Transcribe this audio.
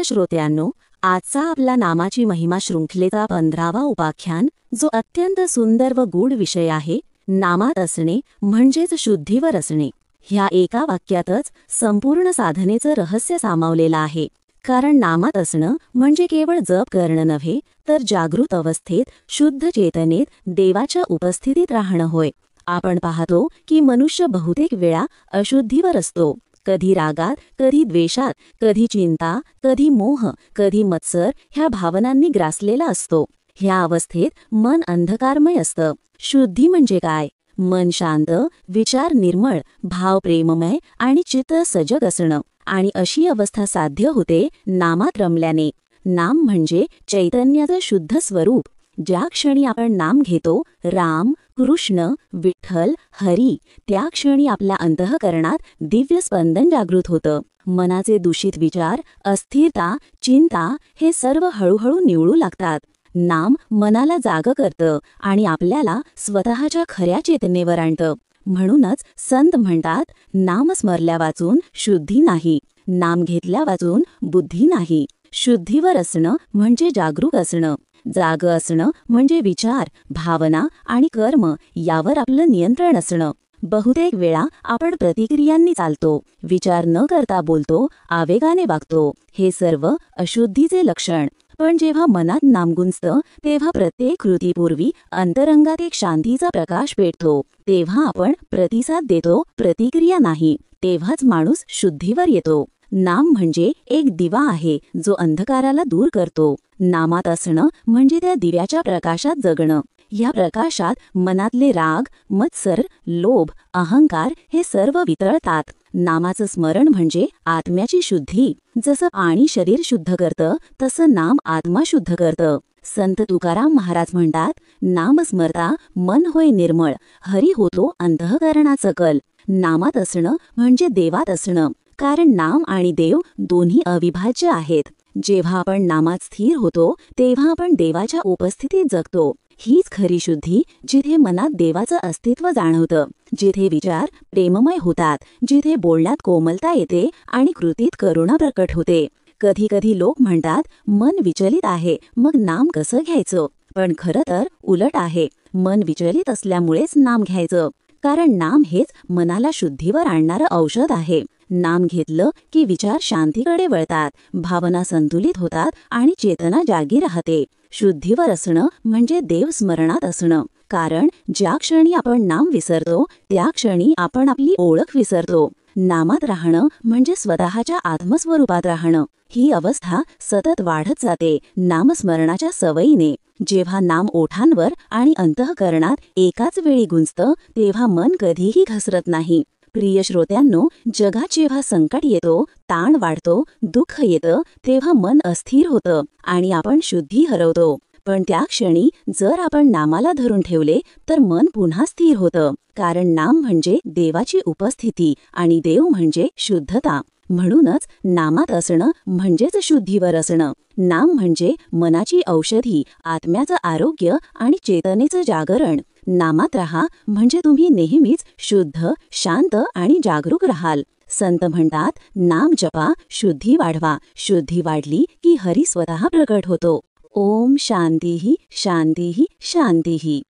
श्रोत्यांनो, आजचा आपला नामाची महिमा शृंखलेचा 15वा उपाख्यान, जो अत्यंत सुंदर व गूढ विषय आहे, नामात असणे म्हणजेच शुद्धीवर असणे. ह्या एका वाक्यातच संपूर्ण साधनेचं रहस्य सामावलेलं आहे. कारण नामात असणं म्हणजे केवळ जप करणं नव्हे, तर जागृत अवस्थेत शुद्ध चेतनेत देवाच्या उपस्थितीत राहणं होय. आपण पाहतो की मनुष्य बहुतेक वेळा अशुद्धीवर असतो. कधी रागात, कधी द्वेषात, कधी चिंता, कधी मोह, कधी मत्सर ह्या भावनांनी ग्रासलेला असतो. ह्या अवस्थेत मन अंधकारमय असतं. शुद्धी म्हणजे काय? मन शांत, विचार निर्मळ, भाव प्रेममय आणि चित्त सजग असणं. आणि अशी अवस्था साध्य होते नामात रमल्याने. नाम म्हणजे चैतन्याचं शुद्ध स्वरूप. ज्या क्षणी आपण नाम घेतो, राम, कृष्ण, विठ्ठल, हरी, त्या क्षणी आपल्या अंतःकरणात दिव्य स्पंदन जागृत होतं. मनाचे दूषित विचार, अस्थिरता, चिंता हे सर्व हळूहळू निवळू लागतात. नाम मनाला जाग करतं आणि आपल्याला स्वतःच्या खऱ्या चेतनेवर आणतं. म्हणूनच संत म्हणतात, नाम स्मरल्या वाचून शुद्धी नाही, नाम घेतल्या वाचून बुद्धी नाही. शुद्धीवर असणं म्हणजे जागरूक असणं. जाग असणं म्हणजे विचार, भावना आणि कर्म यावर आपलं नियंत्रण असणं. बहुतेक वेळा आपण प्रतिक्रियांनी चालतो, विचार न करता बोलतो, आवेगाने वागतो. हे सर्व अशुद्धीचे लक्षण. पण जेव्हा मनात नाम गुंजतं, तेव्हा प्रत्येक कृतीपूर्वी अंतरंगात एक शांतीचा प्रकाश पेटतो. तेव्हा आपण प्रतिसाद देतो, प्रतिक्रिया नाही. तेव्हाच माणूस शुद्धीवर येतो. नाम म्हणजे एक दिवा आहे, जो अंधकाराला दूर करतो. नामात असणं म्हणजे त्या दिव्याच्या प्रकाशात जगणं. या प्रकाशात मनातले राग, मत्सर, लोभ, अहंकार हे सर्व वितळतात. नामाचं स्मरण म्हणजे आत्म्याची शुद्धी. जसं पाणी शरीर शुद्ध करतं, तसं नाम आत्मा शुद्ध करतं. संत तुकाराम महाराज म्हणतात, नाम स्मरता मन होय निर्मळ, हरी होतो अंतःकरणाचं कल. नामात असणं म्हणजे देवात असणं. कारण नाम आणि देव दोन्ही अविभाज्य आहेत. जेव्हा आपण नामात स्थिर होतो, तेव्हा आपण देवाच्या उपस्थितीत जगतो. हीच खरी शुद्धी, जिथे मनात देवाचं अस्तित्व जाणवतं, जिथे विचार प्रेममय होतात, जिथे बोलण्यात कोमलता येते आणि कृतीत करुणा प्रकट होते. कधी कधी लोक म्हणतात, मन विचलित आहे, मग नाम कसं घ्यायचं? पण खरं तर उलट आहे. मन विचलित असल्यामुळेच नाम घ्यायचं. कारण नाम हेच मनाला शुद्धीवर आणणारं औषध आहे. नाम घेतलं की विचार शांतीकडे वळतात, भावना संतुलित होतात आणि चेतना जागी राहते. शुद्धीवर असणं म्हणजे देव स्मरणात असणं. कारण ज्या क्षणी आपण नाम विसरतो, त्या क्षणी आपण आपली ओळख विसरतो. नामात राहणं म्हणजे स्वतःच्या आत्मस्वरूपात राहणं. ही अवस्था सतत वाढत जाते नामस्मरणाच्या सवयीने. जेव्हा नाम ओठांवर आणि अंतःकरणात एकाच वेळी गुंजतं, तेव्हा मन कधीही घसरत नाही. प्रिय श्रोत्यांनो, जगात जेव्हा संकट येतो, ताण वाढतो, दुःख येतं, तेव्हा मन अस्थिर होतं आणि आपण शुद्धी हरवतो. पण त्या क्षणी जर आपण नामाला धरून ठेवले, तर मन पुन्हा स्थिर होतं. कारण नाम म्हणजे देवाची उपस्थिती आणि देव म्हणजे शुद्धता. म्हणूनच नामात असणं म्हणजेच शुद्धीवर असणं. नाम म्हणजे मनाची औषधी, आत्म्याचं आरोग्य आणि चेतनेचं जागरण. नामात राहा म्हणजे तुम्ही नेहमीच शुद्ध, शांत आणि जागरूक राहाल. संत म्हणतात, नाम जपा, शुद्धी वाढवा. शुद्धी वाढली की हरी स्वतः प्रकट होतो. ओम शांतीही शांतीही शांतीही.